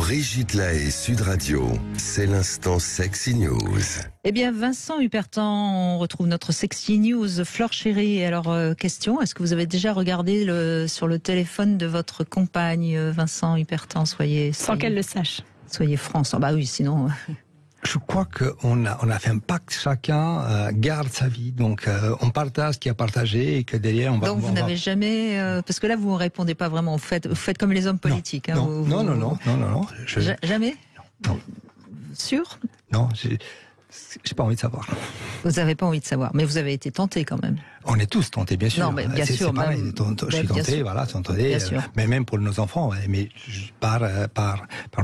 Brigitte Lahaie, Sud Radio, c'est l'instant Sexy News. Eh bien, Vincent Hupertan, on retrouve notre Sexy News. Flore chérie, alors question, est-ce que vous avez déjà regardé sur le téléphone de votre compagne, Vincent Hupertan? Soyez sans qu'elle le sache. Soyez franc. Bah oui, sinon... Je crois qu'on a fait un pacte, chacun garde sa vie, donc on partage ce qu'il a partagé et que derrière on va... Donc vous n'avez jamais... parce que là vous ne répondez pas vraiment, vous faites comme les hommes politiques. Non, non. Jamais? Non. Sûr? Non, j'ai pas envie de savoir. Vous n'avez pas envie de savoir, mais vous avez été tenté quand même. On est tous tentés, bien sûr. Non, mais bien sûr. C'est pareil, je suis tenté, voilà, tenté, mais même pour nos enfants, mais par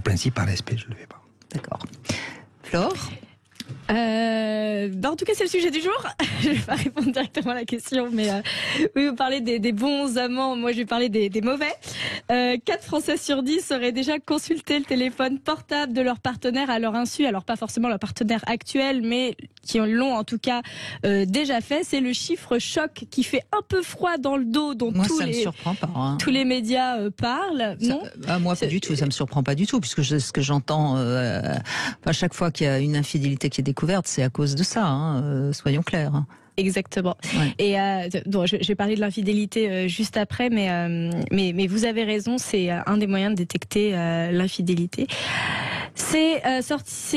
principe, par respect, je ne le fais pas. D'accord. Flore? En tout cas, c'est le sujet du jour. Je ne vais pas répondre directement à la question, mais oui, vous parlez des bons amants. Moi, je vais parler des mauvais. 4 Français sur 10 auraient déjà consulté le téléphone portable de leur partenaire à leur insu. Alors, pas forcément leur partenaire actuel, mais qui l'ont en tout cas déjà fait. C'est le chiffre choc qui fait un peu froid dans le dos, dont moi, ça me surprend pas, hein. Tous les médias parlent. Non, moi, pas du tout. Ça me surprend pas du tout, puisque ce que j'entends à chaque fois qu'il y a une infidélité qui est découverte, c'est à cause de ça, hein, soyons clairs. Exactement. Ouais. Et je vais parler de l'infidélité juste après, mais vous avez raison, c'est un des moyens de détecter l'infidélité. C'est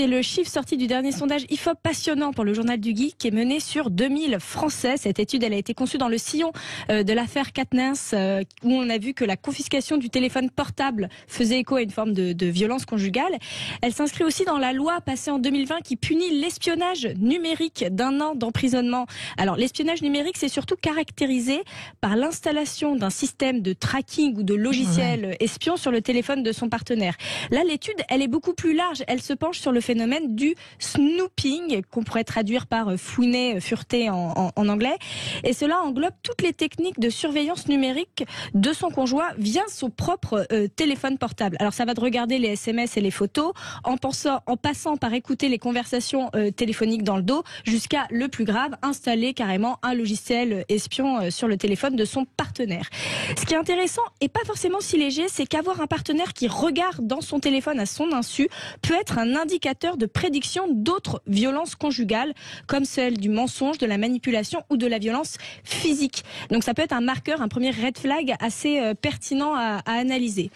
le chiffre sorti du dernier sondage IFOP passionnant pour le journal du Geek qui est mené sur 2000 Français. Cette étude, elle a été conçue dans le sillon de l'affaire Katniss, où on a vu que la confiscation du téléphone portable faisait écho à une forme de violence conjugale. Elle s'inscrit aussi dans la loi passée en 2020 qui punit l'espionnage numérique d'1 an d'emprisonnement. Alors, l'espionnage numérique, c'est surtout caractérisé par l'installation d'un système de tracking ou de logiciel espion sur le téléphone de son partenaire. Là, l'étude, elle est beaucoup plus large. Elle se penche sur le phénomène du snooping, qu'on pourrait traduire par fouiner, fureter en anglais. Et cela englobe toutes les techniques de surveillance numérique de son conjoint via son propre téléphone portable. Alors, ça va de regarder les SMS et les photos, en passant par écouter les conversations téléphoniques dans le dos, jusqu'à le plus grave, installer carrément un logiciel espion sur le téléphone de son partenaire. Ce qui est intéressant et pas forcément si léger, c'est qu'avoir un partenaire qui regarde dans son téléphone à son insu peut être un indicateur de prédiction d'autres violences conjugales, comme celle du mensonge, de la manipulation ou de la violence physique. Donc ça peut être un marqueur, un premier red flag assez pertinent à analyser.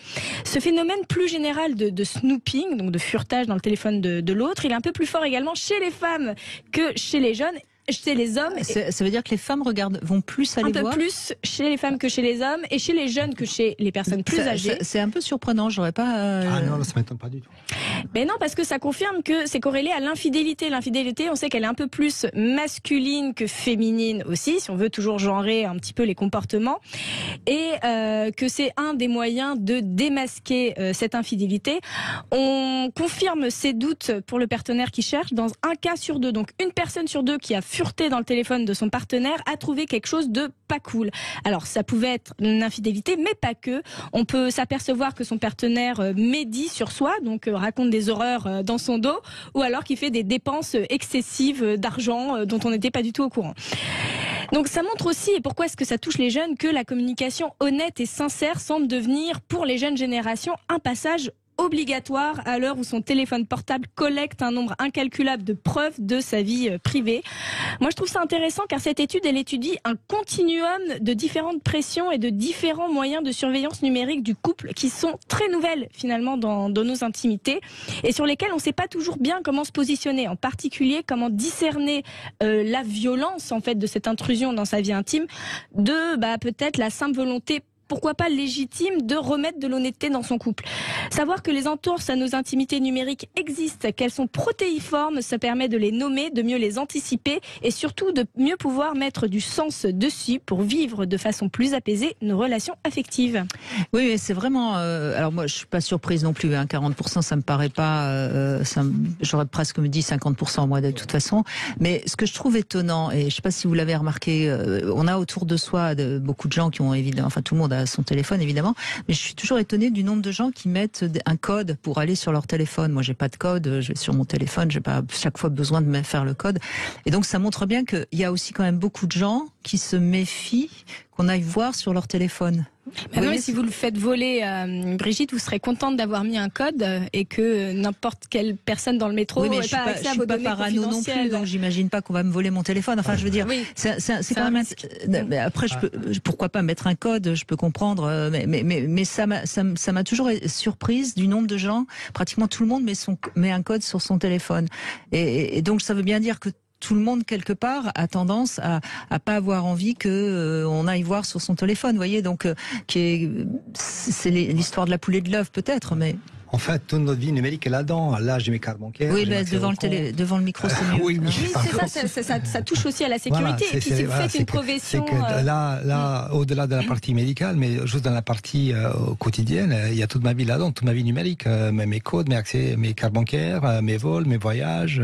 Ce phénomène plus général de snooping, donc de furetage dans le téléphone de l'autre, il est un peu plus fort également chez les femmes que chez les jeunes. Chez les hommes, ça veut dire que les femmes vont plus aller voir. Un peu plus chez les femmes que chez les hommes, et chez les jeunes que chez les personnes plus âgées. C'est un peu surprenant, j'aurais pas... Ah non, ça m'étonne pas du tout. Mais non, parce que ça confirme que c'est corrélé à l'infidélité. L'infidélité, on sait qu'elle est un peu plus masculine que féminine aussi, si on veut toujours genrer un petit peu les comportements, et que c'est un des moyens de démasquer cette infidélité. On confirme ces doutes pour le partenaire qui cherche dans 1 cas sur 2. Donc une personne sur 2 qui a fureté dans le téléphone de son partenaire a trouvé quelque chose de pas cool. Alors ça pouvait être une infidélité, mais pas que. On peut s'apercevoir que son partenaire médit sur soi, donc raconte des horreurs dans son dos, ou alors qu'il fait des dépenses excessives d'argent dont on n'était pas du tout au courant. Donc ça montre aussi, et pourquoi est-ce que ça touche les jeunes, que la communication honnête et sincère semble devenir pour les jeunes générations un passage obligatoire à l'heure où son téléphone portable collecte un nombre incalculable de preuves de sa vie privée. Moi, je trouve ça intéressant car cette étude, elle étudie un continuum de différentes pressions et de différents moyens de surveillance numérique du couple qui sont très nouvelles finalement dans nos intimités et sur lesquelles on ne sait pas toujours bien comment se positionner, en particulier comment discerner la violence en fait de cette intrusion dans sa vie intime de peut-être la simple volonté, pourquoi pas légitime, de remettre de l'honnêteté dans son couple. Savoir que les entorses à nos intimités numériques existent, qu'elles sont protéiformes, ça permet de les nommer, de mieux les anticiper et surtout de mieux pouvoir mettre du sens dessus pour vivre de façon plus apaisée nos relations affectives. Oui, mais c'est vraiment... alors moi, je suis pas surprise non plus. 40%, ça me paraît pas... j'aurais presque dit 50% moi de toute façon. Mais ce que je trouve étonnant, et je sais pas si vous l'avez remarqué, on a autour de soi beaucoup de gens qui ont évidemment... Enfin, tout le monde a son téléphone évidemment, mais je suis toujours étonnée du nombre de gens qui mettent un code pour aller sur leur téléphone. Moi j'ai pas de code, je vais sur mon téléphone, j'ai pas chaque fois besoin de me faire le code. Et donc ça montre bien qu'il y a aussi quand même beaucoup de gens qui se méfient qu'on aille voir sur leur téléphone. Maintenant, si vous le faites voler, Brigitte, vous serez contente d'avoir mis un code et que n'importe quelle personne dans le métro n'ait pas accès à vos données parano non plus, donc j'imagine pas qu'on va me voler mon téléphone. Enfin, je veux dire, c'est quand même. Mais après, pourquoi pas mettre un code, je peux comprendre, mais ça m'a toujours surprise du nombre de gens, pratiquement tout le monde met un code sur son téléphone, et donc ça veut bien dire que tout le monde, quelque part, a tendance à pas avoir envie que on aille voir sur son téléphone, vous voyez, donc c'est l'histoire de la poule et de l'œuf, peut-être, mais... En fait, toute notre vie numérique est là-dedans. Là, j'ai mes cartes bancaires. Oui, devant le micro, c'est mieux. Oui, c'est ça touche aussi à la sécurité. Voilà, et puis si vous faites une progression... C'est que là, au-delà de la partie médicale, mais juste dans la partie quotidienne, il y a toute ma vie là-dedans, toute ma vie numérique, mes codes, mes accès, mes cartes bancaires, mes vols, mes voyages,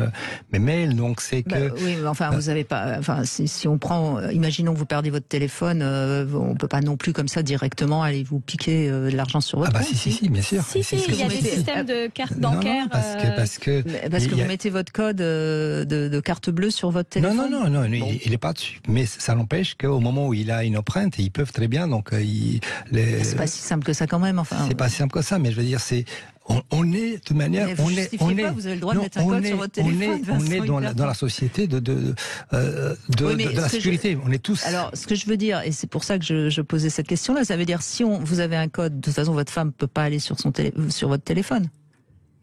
mes mails. Donc c'est que... oui, mais enfin, vous avez pas... Enfin, si on prend... imaginons que vous perdez votre téléphone, on peut pas non plus comme ça directement aller vous piquer de l'argent sur votre compte. Si, bien sûr. Si, il y a des systèmes de cartes bancaires. Non, parce que vous mettez votre code de carte bleue sur votre téléphone. Non, bon. Il est pas dessus. Mais ça n'empêche qu'au moment où il a une empreinte, ils peuvent très bien. Donc, c'est pas si simple que ça quand même. Enfin, c'est pas si simple que ça, mais je veux dire, on est de toute manière, vous avez le droit de mettre un code sur votre téléphone. On est dans la société de la sécurité. On est tous. Alors, ce que je veux dire, et c'est pour ça que je posais cette question-là, ça veut dire si vous avez un code, de toute façon, votre femme peut pas aller sur votre téléphone.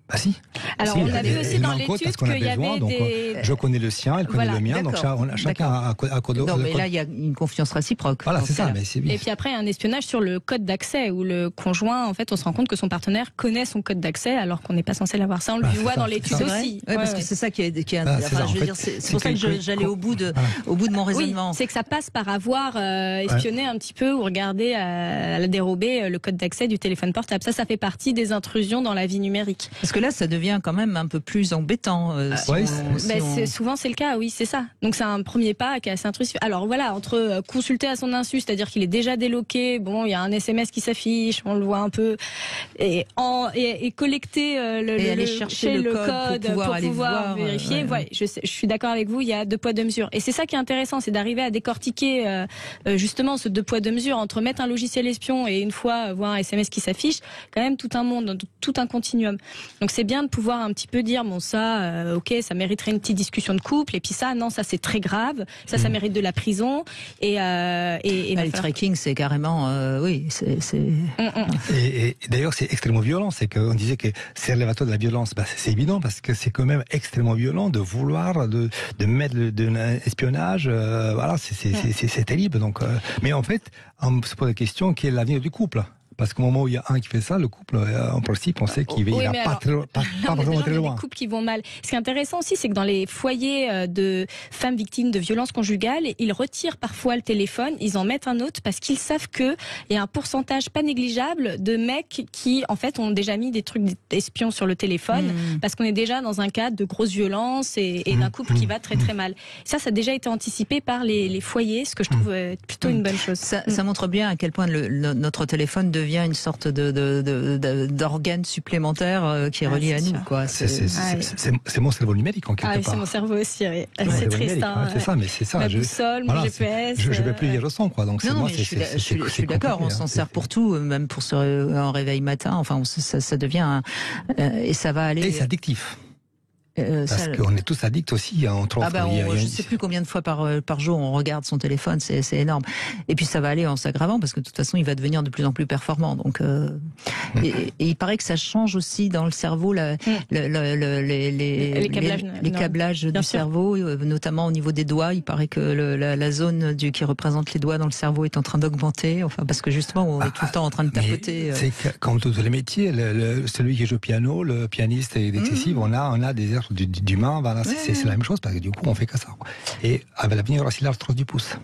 Ah si. Alors on a vu aussi dans l'étude qu'il y avait des... Je connais le sien, elle connaît le mien, donc chacun a un code. Non, mais là il y a une confiance réciproque. Voilà, c'est ça. Mais c'est bien. Et puis après il y a un espionnage sur le code d'accès où le conjoint, en fait, on se rend compte que son partenaire connaît son code d'accès alors qu'on n'est pas censé l'avoir. Ça, on le voit dans l'étude aussi. Oui, parce que c'est ça qui est. C'est pour ça que j'allais au bout de mon raisonnement. Oui, c'est que ça passe par avoir espionné un petit peu ou regardé à la dérobée le code d'accès du téléphone portable. Ça fait partie des intrusions dans la vie numérique. Parce que là, ça devient quand même un peu plus embêtant. Souvent, c'est le cas, oui, c'est ça. Donc, c'est un premier pas qui est assez intrusif. Alors, voilà, entre consulter à son insu, c'est-à-dire qu'il est déjà déloqué, bon, il y a un SMS qui s'affiche, on le voit un peu, et collecter aller chercher le code pour aller pouvoir vérifier. Ouais. Je suis d'accord avec vous, il y a 2 poids 2 mesures. Et c'est ça qui est intéressant, c'est d'arriver à décortiquer justement ce 2 poids 2 mesures entre mettre un logiciel espion et une fois voir un SMS qui s'affiche, quand même tout un monde, tout un continuum. Donc c'est bien de pouvoir un petit peu dire bon ça, ok, ça mériterait une petite discussion de couple, et puis ça, non, ça c'est très grave, ça mérite de la prison. Et le tracking, c'est carrément, oui, c'est. Et d'ailleurs, c'est extrêmement violent. C'est qu'on disait que c'est révélateur de la violence. C'est évident parce que c'est quand même extrêmement violent de vouloir de mettre de l'espionnage. Voilà, c'est terrible. Donc, mais en fait, on se pose la question quel est l'avenir du couple. Parce qu'au moment où il y a un qui fait ça, le couple, en principe, on sait qu'il va pas vraiment très loin. Il y a des couples qui vont mal. Ce qui est intéressant aussi, c'est que dans les foyers de femmes victimes de violences conjugales, ils retirent parfois le téléphone, ils en mettent un autre parce qu'ils savent qu'il y a un pourcentage pas négligeable de mecs qui, en fait, ont déjà mis des trucs d'espions sur le téléphone parce qu'on est déjà dans un cadre de grosse violence et d'un couple qui va très très mal. Ça a déjà été anticipé par les foyers, ce que je trouve plutôt une bonne chose. Ça montre bien à quel point notre téléphone devient une sorte d'organe supplémentaire qui est relié à nous, quoi. C'est mon cerveau numérique en quelque part. C'est mon cerveau aussi. Oui. C'est triste. C'est ça, mais c'est ça. Ma boussole, mon GPS. Je ne peux plus lire le son, quoi. Donc je suis d'accord. On s'en sert pour tout, même pour un réveil matin. Enfin, ça devient et ça va aller. Et c'est addictif. Parce qu'on est tous addicts aussi, entre autres. Je ne sais plus combien de fois par jour on regarde son téléphone, c'est énorme. Et puis ça va aller en s'aggravant parce que de toute façon il va devenir de plus en plus performant. Donc, et il paraît que ça change aussi dans le cerveau les câblages du cerveau, notamment au niveau des doigts. Il paraît que la zone qui représente les doigts dans le cerveau est en train d'augmenter. Enfin, parce que justement on est tout le temps en train de tapoter. C'est comme tous les métiers, celui qui joue au piano, le pianiste est excessif. On a des erreurs d'humain, voilà, c'est la même chose parce que du coup on fait que ça. Et à l'avenir il y aura aussi l'arthrose du pouce.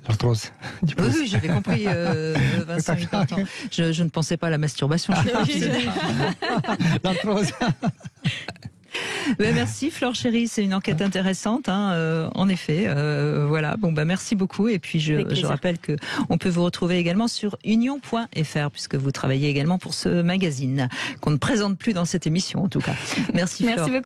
L'arthrose du pouce. Oui, j'avais compris, Vincent. Je ne pensais pas à la masturbation. L'arthrose. Merci Flore Chéri, c'est une enquête intéressante, en effet. Voilà, merci beaucoup. Et puis je rappelle que on peut vous retrouver également sur union.fr puisque vous travaillez également pour ce magazine qu'on ne présente plus dans cette émission en tout cas. Merci Flore. Merci beaucoup.